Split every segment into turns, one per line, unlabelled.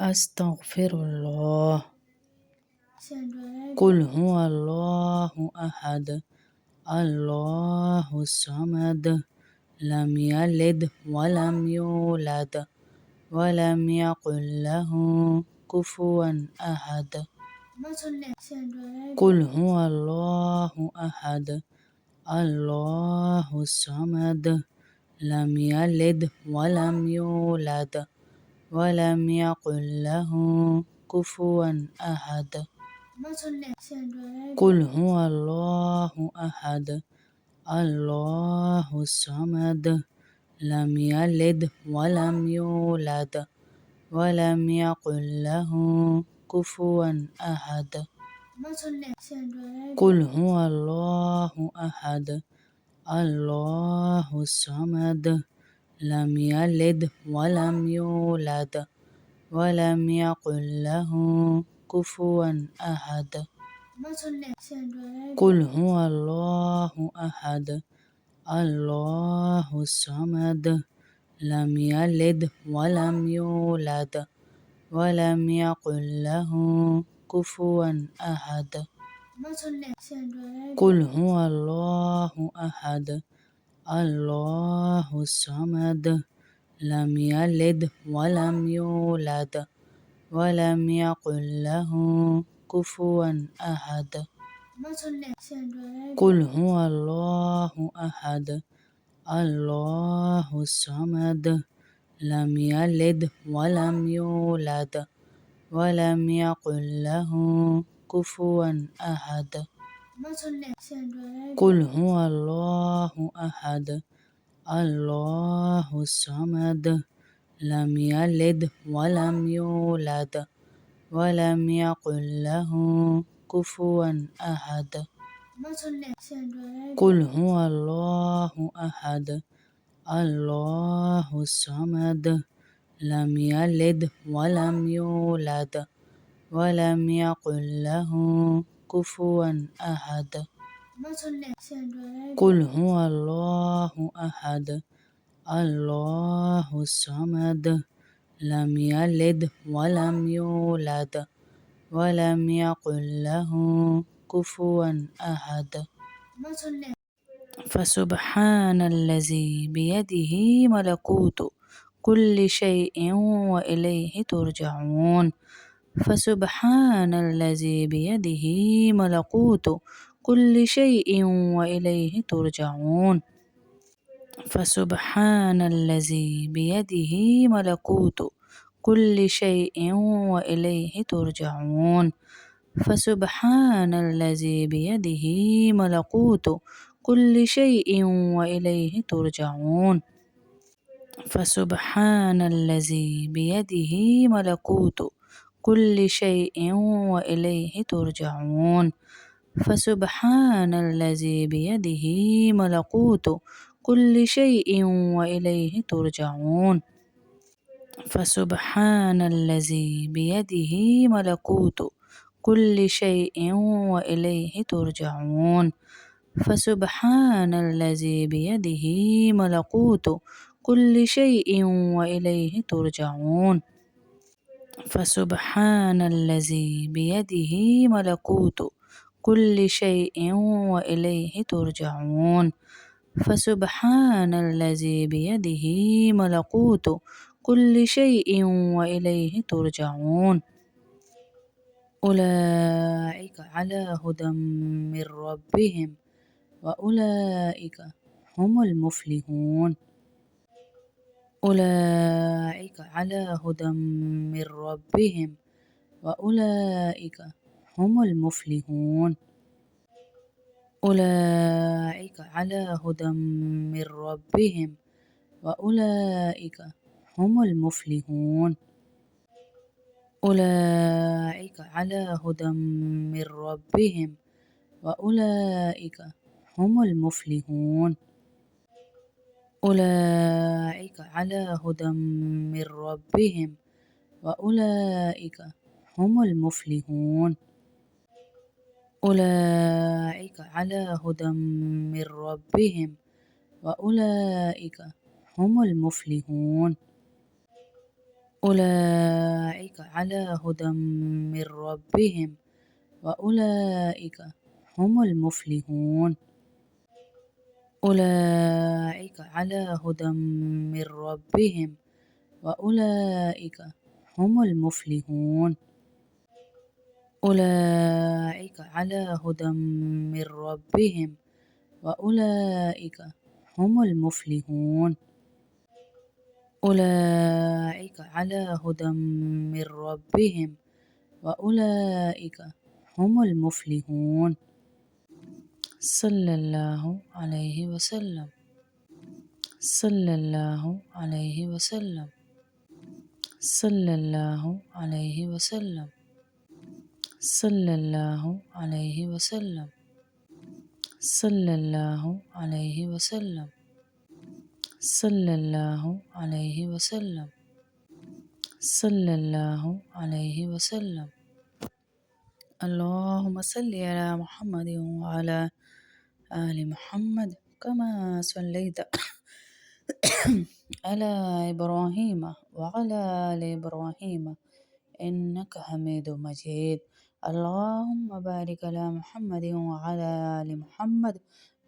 أستغفر الله. قل هو الله أحد الله الصمد لم يلد ولم يولد ولم يكن له كفوا أحد. قل هو الله أحد الله الصمد لم يلد ولم يولد ولم يكن له كفوا أحد. قل هو الله أحد الله الصمد لم يلد ولم يولد ولم يكن له كفوا أحد. قل هو الله أحد الله الصمد لم يلد ولم يولد ولم يكن له كفوا أحد. قل هو الله أحد الله الصمد لم يلد ولم يولد ولم يكن له كفوا أحد. قل هو الله أحد الله الصمد لم يلد ولم يولد ولم يكن له كفوا أحد. قل هو الله أحد الله الصمد لم يلد ولم يولد ولم يكن له كفوا أحد. قل هو الله أحد الله الصمد لم يلد ولم يولد ولم يكن له كفوا أحد. قل هو الله أحد الله الصمد لم يلد ولم يولد ولم يكن له كفوا أحد. قل هو الله أحد الله الصمد لم يلد ولم يولد ولم يكن له كفوا أحد. فسبحان الذي بيده ملكوت كل شيء وإليه ترجعون. فسبحان الذي بيده ملكوت كل شيء وإليه ترجعون. فسبحان الذي بيده ملكوت كل شيء وإليه ترجعون. فسبحان الذي بيده ملكوت كل شيء وإليه ترجعون. فسبحان الذي بيده ملكوت كل شيء وإليه ترجعون. فسبحان الذي بيده ملكوت كل شيء وإليه ترجعون. فسبحان الذي بيده ملكوت كل شيء وإليه ترجعون. فسبحان الذي بيده ملكوت كل شيء وإليه ترجعون. فسبحان الذي بيده ملكوت كل شيء وإليه ترجعون. فسبحان الذي بيده ملكوت كل شيء وإليه ترجعون. أولئك على هدى من ربهم وأولئك هم المفلحون. أولئك على هدى من ربهم وأولئك هم المفلحون. أولئك على هدى من ربهم وأولئك هم المفلحون. أولئك على هدى من ربهم وأولئك هم المفلحون. أولئك على هدى من ربهم وأولئك هم المفلحون. أولئك على هدى من ربهم وأولئك هم المفلحون. أولئك أولئك على هدى من ربهم وأولئك هم المفلحون أولئك على هدى من ربهم وأولئك هم المفلحون أولئك على هدى من ربهم وأولئك هم المفلحون أولئك على هدى من ربهم وأولئك هم المفلحون صلى الله عليه وسلم صلى الله عليه وسلم صلى الله عليه وسلم صلى الله عليه وسلم صلى الله عليه وسلم صلى الله عليه وسلم صلى الله عليه وسلم اللهم صل على محمد وعلى آل محمد كما صليت على إبراهيم وعلى آل إبراهيم إنك حميد مجيد اللهم بارك على محمد وعلى آل محمد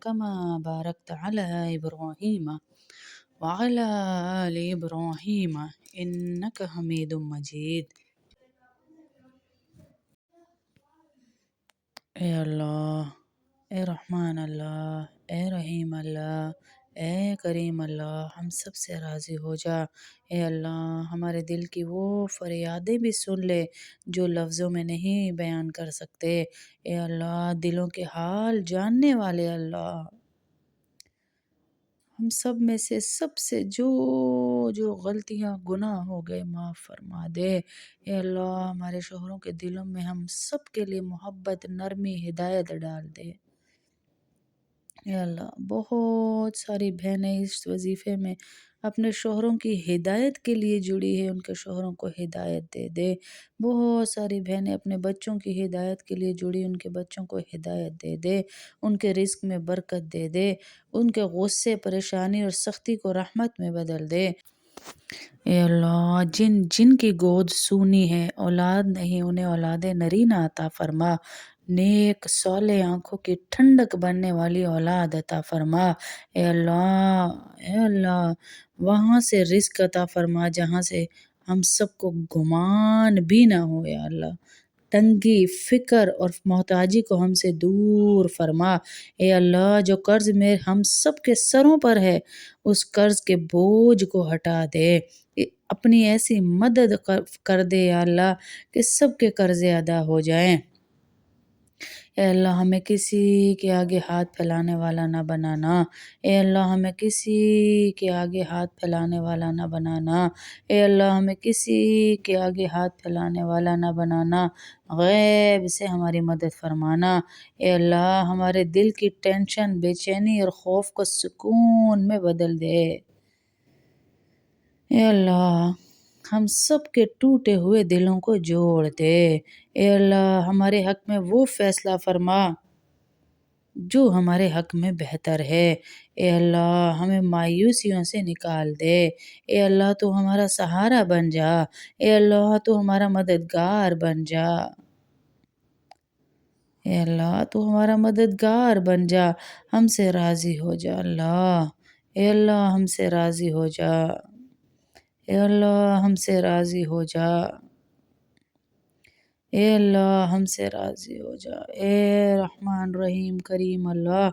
كما باركت على إبراهيم وعلى آل إبراهيم إنك حميد مجيد اے اللہ، اے رحمان اللہ، اے رحیم اللہ، اے کریم اللہ، ہم سب سے راضی ہو جا۔ اے اللہ، ہمارے دل کی وہ فریادیں بھی سن لے جو لفظوں میں نہیں بیان کر سکتے۔ اے اللہ، دلوں کے حال جاننے والے اللہ، ہم سب میں سے سب سے جو غلطیاں گناہ ہو گئے معاف فرما دے۔ اے اللہ، ہمارے شوہروں کے دلوں میں ہم سب کے لیے محبت، نرمی، ہدایت ڈال دے۔ اے اللہ، بہت ساری بہنیں اس وظیفے میں اپنے شوہروں کی ہدایت کے لیے جڑی ہے، ان کے شوہروں کو ہدایت دے دے۔ بہت ساری بہنیں اپنے بچوں کی ہدایت کے لیے جڑی، ان کے بچوں کو ہدایت دے دے، ان کے رزق میں برکت دے دے، ان کے غصے، پریشانی اور سختی کو رحمت میں بدل دے۔ اے اللہ، جن کی گود سونی ہے، اولاد نہیں، انہیں اولاد نرینہ عطا فرما۔ نیک صالح آنکھوں کی ٹھنڈک بننے والی اولاد عطا فرما۔ اے اللہ، وہاں سے رزق عطا فرما جہاں سے ہم سب کو گمان بھی نہ ہو۔ یا اللہ، تنگی، فکر اور محتاجی کو ہم سے دور فرما۔ اے اللہ، جو قرض میں ہم سب کے سروں پر ہے، اس قرض کے بوجھ کو ہٹا دے۔ اپنی ایسی مدد کر دے یا اللہ کہ سب کے قرضے ادا ہو جائیں۔ اے اللہ، ہمیں کسی کے آگے ہاتھ پھیلانے والا نہ بنانا۔ اے اللہ، ہمیں کسی کے آگے ہاتھ پھیلانے والا نہ بنانا۔ اے اللہ، ہمیں کسی کے آگے ہاتھ پھیلانے والا نہ بنانا۔ غیب سے ہماری مدد فرمانا۔ اے اللہ، ہمارے دل کی ٹینشن، بے چینی اور خوف کو سکون میں بدل دے۔ اے اللہ، ہم سب کے ٹوٹے ہوئے دلوں کو جوڑ دے۔ اے اللہ، ہمارے حق میں وہ فیصلہ فرما جو ہمارے حق میں بہتر ہے۔ اے اللہ، ہمیں مایوسیوں سے نکال دے۔ اے اللہ، تو ہمارا سہارا بن جا۔ اے اللہ، تو ہمارا مددگار بن جا۔ اے اللہ، تو ہمارا مددگار بن جا، ہم سے راضی ہو جا اللہ۔ اے اللہ، ہم سے راضی ہو جا۔ اے اللہ، ہم سے راضی ہو جا۔ اے اللہ، ہم سے راضی ہو جا۔ اے رحمان رحیم کریم اللہ،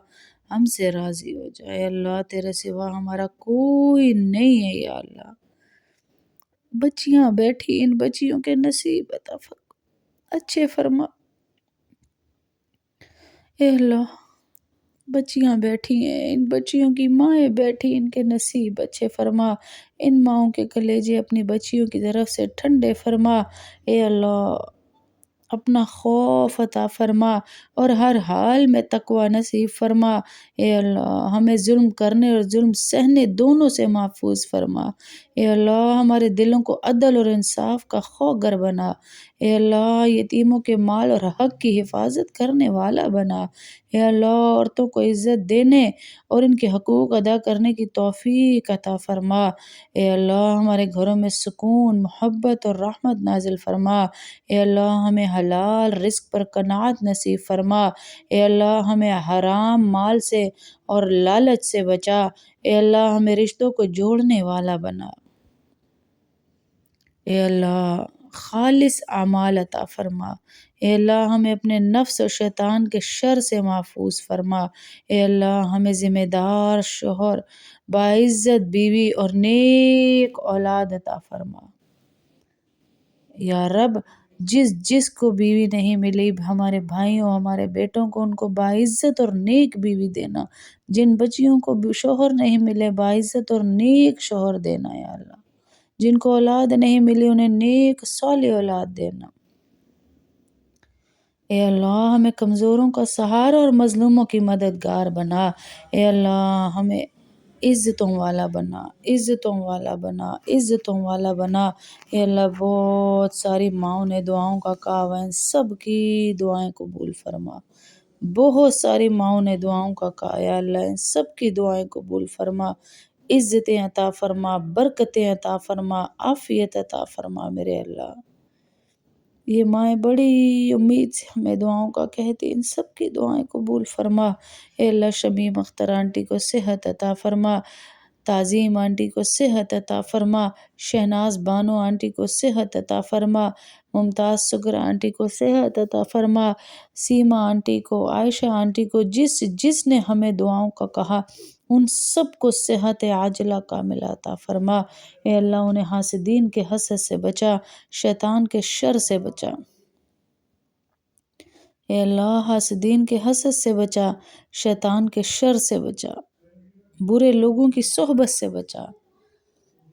ہم سے راضی ہو جا۔ اے اللہ، تیرے سوا ہمارا کوئی نہیں ہے یا اللہ۔ بچیاں بیٹھی، ان بچیوں کے نصیب عطا اچھے فرما۔ اے اللہ، بچیاں بیٹھی ہیں، ان بچیوں کی مائیں بیٹھی، ان کے نصیب اچھے فرما۔ ان ماؤں کے کلیجے اپنی بچیوں کی طرف سے ٹھنڈے فرما۔ اے اللہ، اپنا خوف عطا فرما اور ہر حال میں تقوی نصیب فرما۔ اے اللہ ہمیں ظلم کرنے اور ظلم سہنے دونوں سے محفوظ فرما۔ اے اللہ ہمارے دلوں کو عدل اور انصاف کا خواگر بنا۔ اے اللہ یتیموں کے مال اور حق کی حفاظت کرنے والا بنا۔ اے اللہ عورتوں کو عزت دینے اور ان کے حقوق ادا کرنے کی توفیق عطا فرما۔ اے اللہ ہمارے گھروں میں سکون، محبت اور رحمت نازل فرما۔ اے اللہ ہمیں حلال رزق پر قناعت نصیب فرما۔ اے اللہ ہمیں حرام مال سے اور لالچ سے بچا۔ اے اللہ ہمیں رشتوں کو جوڑنے والا بنا۔ اے اللہ خالص اعمال عطا فرما۔ اے اللہ ہمیں اپنے نفس اور شیطان کے شر سے محفوظ فرما۔ اے اللہ ہمیں ذمہ دار شوہر، باعزت بیوی اور نیک اولاد عطا فرما۔ یا رب جس کو بیوی نہیں ملی، ہمارے بھائیوں ہمارے بیٹوں کو ان کو باعزت اور نیک بیوی دینا۔ جن بچیوں کو شوہر نہیں ملے باعزت اور نیک شوہر دینا یا اللہ۔ جن کو اولاد نہیں ملی انہیں نیک صالح اولاد دینا۔ اے اللہ ہمیں کمزوروں کا سہارا اور مظلوموں کی مددگار بنا۔ اے اللہ ہمیں عزتوں والا بنا، عزتوں والا بنا، عزتوں والا بنا۔ اے اللہ بہت ساری ماؤں نے دعاؤں کا کہا ہوا ہے، ان سب کی دعائیں قبول فرما۔ بہت ساری ماؤں نے دعاؤں کا کہا یا اللہ ان سب کی دعائیں قبول فرما۔ عزتیں عطا فرما، برکتیں عطا فرما، عافیت عطا فرما میرے اللہ۔ یہ مائیں بڑی امید سے ہمیں دعاؤں کا کہتی، ان سب کی دعائیں قبول فرما۔ اے اللہ شمیم اختر آنٹی کو صحت عطا فرما، تعظیم آنٹی کو صحت عطا فرما، شہناز بانو آنٹی کو صحت عطا فرما، ممتاز سگر آنٹی کو صحت عطا فرما، سیما آنٹی کو، عائشہ آنٹی کو، جس نے ہمیں دعاؤں کا کہا ان سب کو صحت عاجلہ کاملہ عطا فرما۔ اے اللہ انہیں حاسدین کے حسد سے بچا، شیطان کے شر سے بچا۔ اے اللہ حاسدین کے حسد سے بچا، شیطان کے شر سے بچا، برے لوگوں کی صحبت سے بچا۔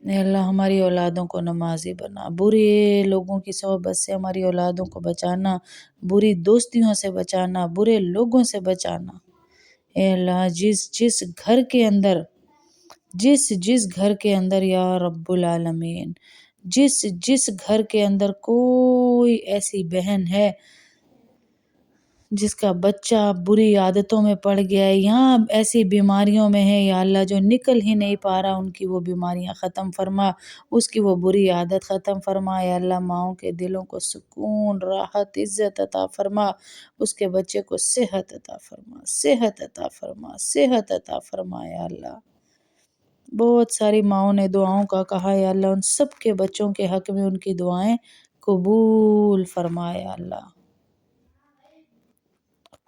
اے اللہ ہماری اولادوں کو نمازی بنا، برے لوگوں کی صحبت سے ہماری اولادوں کو بچانا، بری دوستیوں سے بچانا، برے لوگوں سے بچانا۔ اے اللہ جس گھر کے اندر یا رب العالمین جس گھر کے اندر کوئی ایسی بہن ہے جس کا بچہ بری عادتوں میں پڑ گیا ہے یا ایسی بیماریوں میں ہے یا اللہ جو نکل ہی نہیں پا رہا، ان کی وہ بیماریاں ختم فرما، اس کی وہ بری عادت ختم فرما۔ یا اللہ ماؤں کے دلوں کو سکون، راحت، عزت عطا فرما، اس کے بچے کو صحت عطا فرما، صحت عطا فرما، صحت عطا فرما یا اللہ۔ بہت ساری ماؤں نے دعاؤں کا کہا یا اللہ ان سب کے بچوں کے حق میں ان کی دعائیں قبول فرما یا اللہ،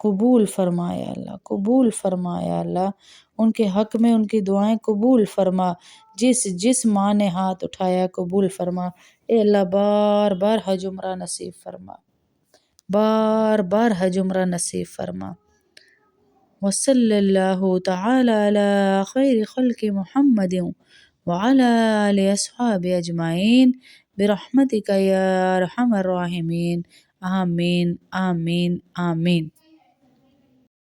قبول فرما یا اللہ، قبول فرما یا اللہ۔ ان کے حق میں ان کی دعائیں قبول فرما۔ جس ماں نے ہاتھ اٹھایا قبول فرما۔ اے اللہ بار بار حج عمرہ نصیب فرما، بار بار حج عمرہ نصیب فرما۔ وصلی اللہ تعالی علی خیر خلق محمد وعلی آلہ اصحاب اجمعین برحمتک یا ارحم الراحمین، آمین آمین آمین۔